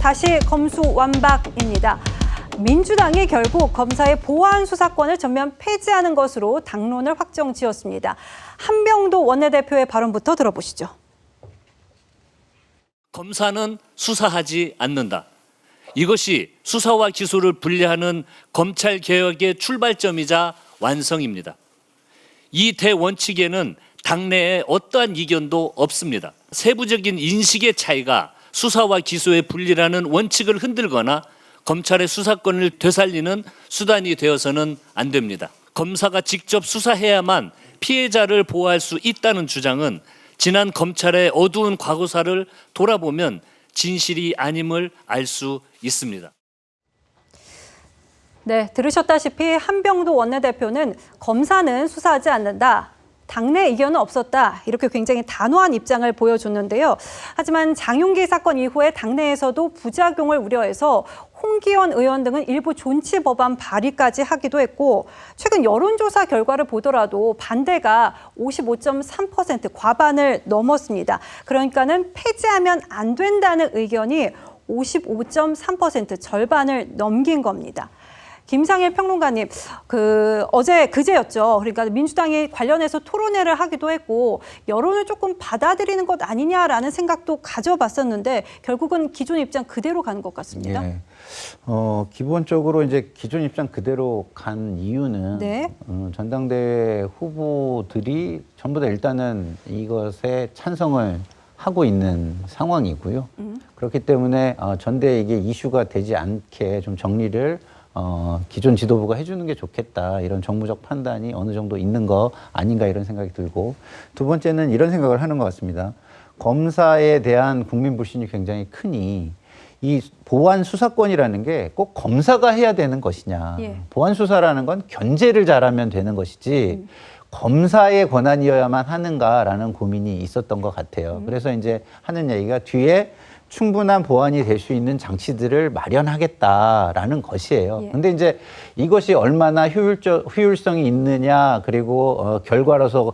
다시 검수완박입니다. 민주당이 결국 검사의 보안 수사권을 전면 폐지하는 것으로 당론을 확정지었습니다. 한병도 원내대표의 발언부터 들어보시죠. 검사는 수사하지 않는다. 이것이 수사와 기소를 분리하는 검찰개혁의 출발점이자 완성입니다. 이 대원칙에는 당내에 어떠한 이견도 없습니다. 세부적인 인식의 차이가 수사와 기소의 분리라는 원칙을 흔들거나 검찰의 수사권을 되살리는 수단이 되어서는 안 됩니다. 검사가 직접 수사해야만 피해자를 보호할 수 있다는 주장은 지난 검찰의 어두운 과거사를 돌아보면 진실이 아님을 알 수 있습니다. 네, 들으셨다시피 한병도 원내대표는 검사는 수사하지 않는다. 당내 의견은 없었다. 이렇게 굉장히 단호한 입장을 보여줬는데요. 하지만 장윤기 사건 이후에 당내에서도 부작용을 우려해서 홍기현 의원 등은 일부 존치 법안 발의까지 하기도 했고, 최근 여론조사 결과를 보더라도 반대가 55.3% 과반을 넘었습니다. 그러니까는 폐지하면 안 된다는 의견이 55.3% 절반을 넘긴 겁니다. 김상일 평론가님, 그제였죠. 그러니까 민주당이 관련해서 토론회를 하기도 했고 여론을 조금 받아들이는 것 아니냐라는 생각도 가져봤었는데 결국은 기존 입장 그대로 가는 것 같습니다. 네. 기본적으로 이제 기존 입장 그대로 간 이유는 네. 전당대회 후보들이 전부 다 일단은 이것에 찬성을 하고 있는 상황이고요. 그렇기 때문에 전대에 이게 이슈가 되지 않게 좀 정리를 기존 지도부가 해주는 게 좋겠다. 이런 정무적 판단이 어느 정도 있는 거 아닌가 이런 생각이 들고, 두 번째는 이런 생각을 하는 것 같습니다. 검사에 대한 국민 불신이 굉장히 크니 이 보안 수사권이라는 게 꼭 검사가 해야 되는 것이냐. 예. 보안 수사라는 건 견제를 잘하면 되는 것이지 검사의 권한이어야만 하는가라는 고민이 있었던 것 같아요. 그래서 이제 하는 얘기가 뒤에 충분한 보완이 될 수 있는 장치들을 마련하겠다라는 것이에요. 근데 이제 이것이 얼마나 효율성이 있느냐, 그리고 결과로서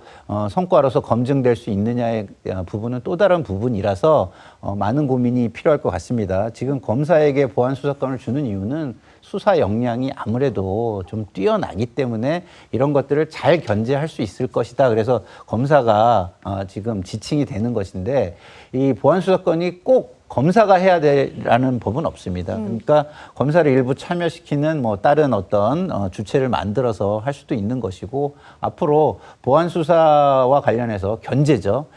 성과로서 검증될 수 있느냐의 부분은 또 다른 부분이라서 많은 고민이 필요할 것 같습니다. 지금 검사에게 보안 수사권을 주는 이유는 수사 역량이 아무래도 좀 뛰어나기 때문에 이런 것들을 잘 견제할 수 있을 것이다. 그래서 검사가 지금 지칭이 되는 것인데, 이 보안 수사권이 꼭 검사가 해야 되라는 법은 없습니다. 그러니까 검사를 일부 참여시키는 뭐 다른 어떤 주체를 만들어서 할 수도 있는 것이고, 앞으로 보안 수사와 관련해서 견제죠.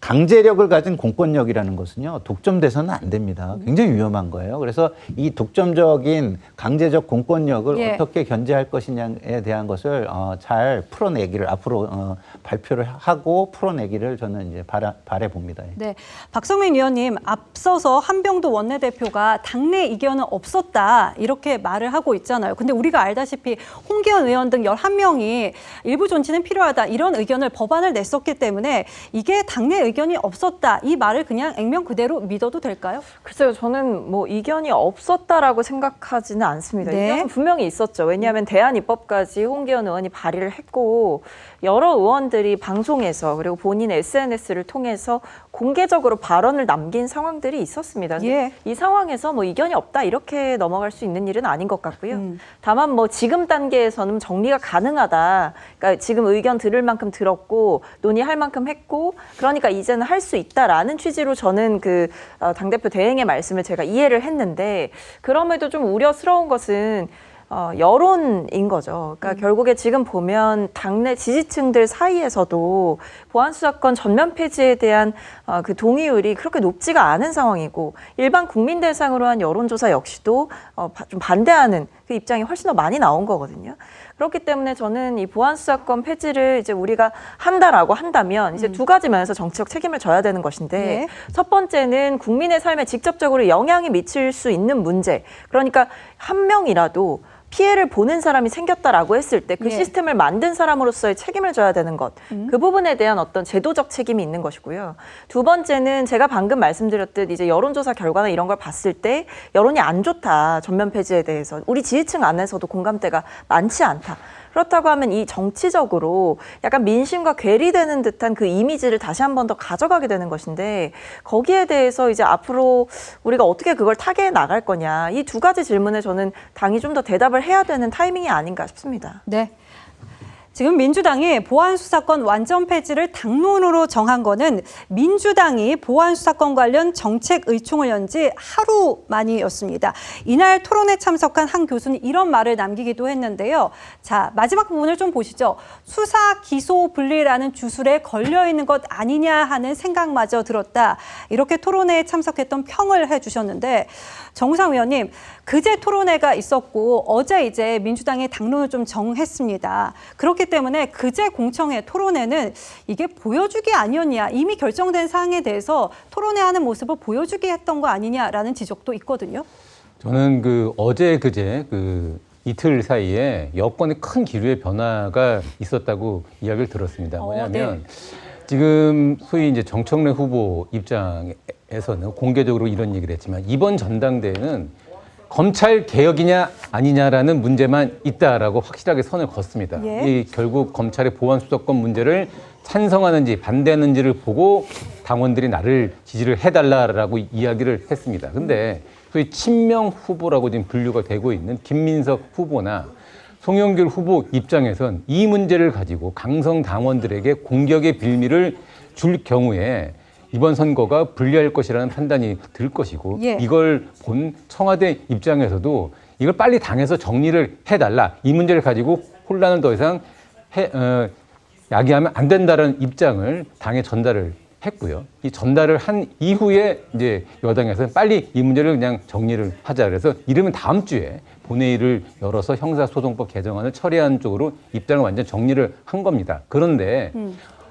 강제력을 가진 공권력이라는 것은요, 독점돼서는 안 됩니다. 굉장히 위험한 거예요. 그래서 이 독점적인 강제적 공권력을 어떻게 견제할 것이냐에 대한 것을 잘 풀어내기를, 앞으로 발표를 하고 풀어내기를 저는 이제 바래 봅니다. 네, 박성민 의원님, 앞서서 한병도 원내대표가 당내 이견은 없었다 이렇게 말을 하고 있잖아요. 근데 우리가 알다시피 홍기현 의원 등 11명이 일부 존치는 필요하다 이런 의견을 법안을 냈었기 때문에 이게 당내 의견이 없었다 이 말을 그냥 액면 그대로 믿어도 될까요? 글쎄요, 저는 뭐 이견이 없었다라고 생각하지는 않습니다. 네. 이견은 분명히 있었죠. 왜냐하면 대안입법까지 홍기현 의원이 발의를 했고 여러 의원들이 방송에서 그리고 본인의 SNS를 통해서 공개적으로 발언을 남긴 상황들이 있었습니다. 이 상황에서 뭐 이견이 없다 이렇게 넘어갈 수 있는 일은 아닌 것 같고요. 다만 뭐 지금 단계에서는 정리가 가능하다. 그러니까 지금 의견 들을 만큼 들었고 논의할 만큼 했고 그러니까 이제는 할 수 있다라는 취지로 저는 당대표 대행의 말씀을 제가 이해를 했는데, 그럼에도 좀 우려스러운 것은 여론인 거죠. 그러니까 결국에 지금 보면 당내 지지층들 사이에서도 보안수사권 전면 폐지에 대한 그 동의율이 그렇게 높지가 않은 상황이고, 일반 국민 대상으로 한 여론조사 역시도 좀 반대하는 그 입장이 훨씬 더 많이 나온 거거든요. 그렇기 때문에 저는 이 보안수사권 폐지를 이제 우리가 한다라고 한다면 이제 두 가지 면에서 정치적 책임을 져야 되는 것인데, 첫 번째는 국민의 삶에 직접적으로 영향이 미칠 수 있는 문제. 그러니까 한 명이라도 피해를 보는 사람이 생겼다라고 했을 때 그 시스템을 만든 사람으로서의 책임을 져야 되는 것. 그 부분에 대한 어떤 제도적 책임이 있는 것이고요. 두 번째는 제가 방금 말씀드렸듯 이제 여론조사 결과나 이런 걸 봤을 때 여론이 안 좋다. 전면 폐지에 대해서. 우리 지지층 안에서도 공감대가 많지 않다. 그렇다고 하면 이 정치적으로 약간 민심과 괴리되는 듯한 그 이미지를 다시 한 번 더 가져가게 되는 것인데 거기에 대해서 이제 앞으로 우리가 어떻게 그걸 타개해 나갈 거냐 이 두 가지 질문에 저는 당이 좀 더 대답을 해야 되는 타이밍이 아닌가 싶습니다. 네. 지금 민주당이 보안수사권 완전 폐지를 당론으로 정한 거는 민주당이 보안수사권 관련 정책 의총을 연 지 하루 만이었습니다. 이날 토론에 참석한 한 교수는 이런 말을 남기기도 했는데요. 자, 마지막 부분을 좀 보시죠. 수사, 기소, 분리라는 주술에 걸려있는 것 아니냐 하는 생각마저 들었다. 이렇게 토론회에 참석했던 평을 해주셨는데 정우상 의원님, 그제 토론회가 있었고 어제 이제 민주당이 당론을 좀 정했습니다. 그렇기 때문에 그제 공청회 토론회는 이게 보여주기 아니었냐, 이미 결정된 사항에 대해서 토론회하는 모습을 보여주기 했던 거 아니냐라는 지적도 있거든요. 저는 어제 그제 이틀 사이에 여권의 큰 기류의 변화가 있었다고 이야기를 들었습니다. 뭐냐면 지금 소위 이제 정청래 후보 입장에서는 공개적으로 이런 얘기를 했지만 이번 전당대회는 검찰 개혁이냐 아니냐라는 문제만 있다라고 확실하게 선을 걷습니다. 예. 이 결국 검찰의 보안 수사권 문제를 찬성하는지 반대하는지를 보고 당원들이 나를 지지를 해달라라고 이야기를 했습니다. 근데 소위 친명 후보라고 지금 분류가 되고 있는 김민석 후보나 송영길 후보 입장에선 이 문제를 가지고 강성 당원들에게 공격의 빌미를 줄 경우에 이번 선거가 불리할 것이라는 판단이 들 것이고 예. 이걸 본 청와대 입장에서도 이걸 빨리 당에서 정리를 해달라. 이 문제를 가지고 혼란을 더 이상 야기하면 안 된다는 입장을 당에 전달을 했고요. 이 전달을 한 이후에 이제 여당에서는 빨리 이 문제를 그냥 정리를 하자. 그래서 이르면 다음 주에 본회의를 열어서 형사소송법 개정안을 처리하는 쪽으로 입장을 완전 정리를 한 겁니다. 그런데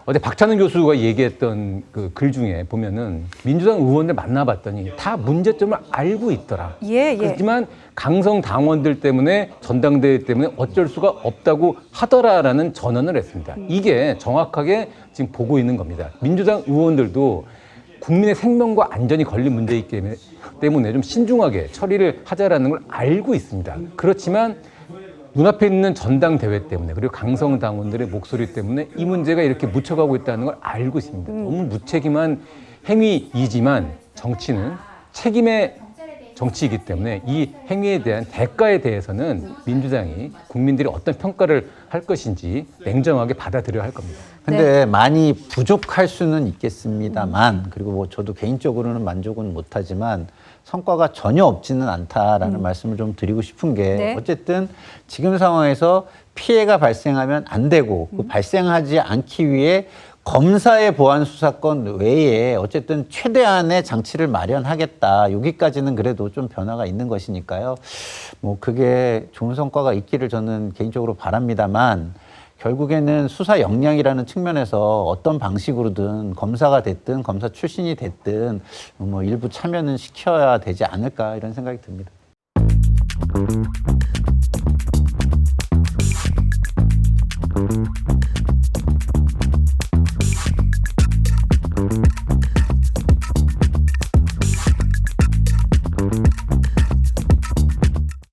어제 박찬은 교수가 얘기했던 그 글 중에 보면은 민주당 의원들 만나봤더니 다 문제점을 알고 있더라. 예, 예. 그렇지만 강성 당원들 때문에 전당대회 때문에 어쩔 수가 없다고 하더라라는 전언을 했습니다. 이게 정확하게 지금 보고 있는 겁니다. 민주당 의원들도 국민의 생명과 안전이 걸린 문제이기 때문에 좀 신중하게 처리를 하자라는 걸 알고 있습니다. 그렇지만 눈앞에 있는 전당대회 때문에 그리고 강성 당원들의 목소리 때문에 이 문제가 이렇게 묻혀가고 있다는 걸 알고 있습니다. 너무 무책임한 행위이지만 정치는 책임의 정치이기 때문에 이 행위에 대한 대가에 대해서는 민주당이 국민들이 어떤 평가를 할 것인지 냉정하게 받아들여야 할 겁니다. 근데 많이 부족할 수는 있겠습니다만 그리고 뭐 저도 개인적으로는 만족은 못하지만 성과가 전혀 없지는 않다라는 말씀을 좀 드리고 싶은 게 네. 어쨌든 지금 상황에서 피해가 발생하면 안 되고 그 발생하지 않기 위해 검사의 보안 수사권 외에 어쨌든 최대한의 장치를 마련하겠다. 여기까지는 그래도 좀 변화가 있는 것이니까요. 뭐 그게 좋은 성과가 있기를 저는 개인적으로 바랍니다만 결국에는 수사 역량이라는 측면에서 어떤 방식으로든 검사가 됐든 검사 출신이 됐든 뭐 일부 참여는 시켜야 되지 않을까 이런 생각이 듭니다.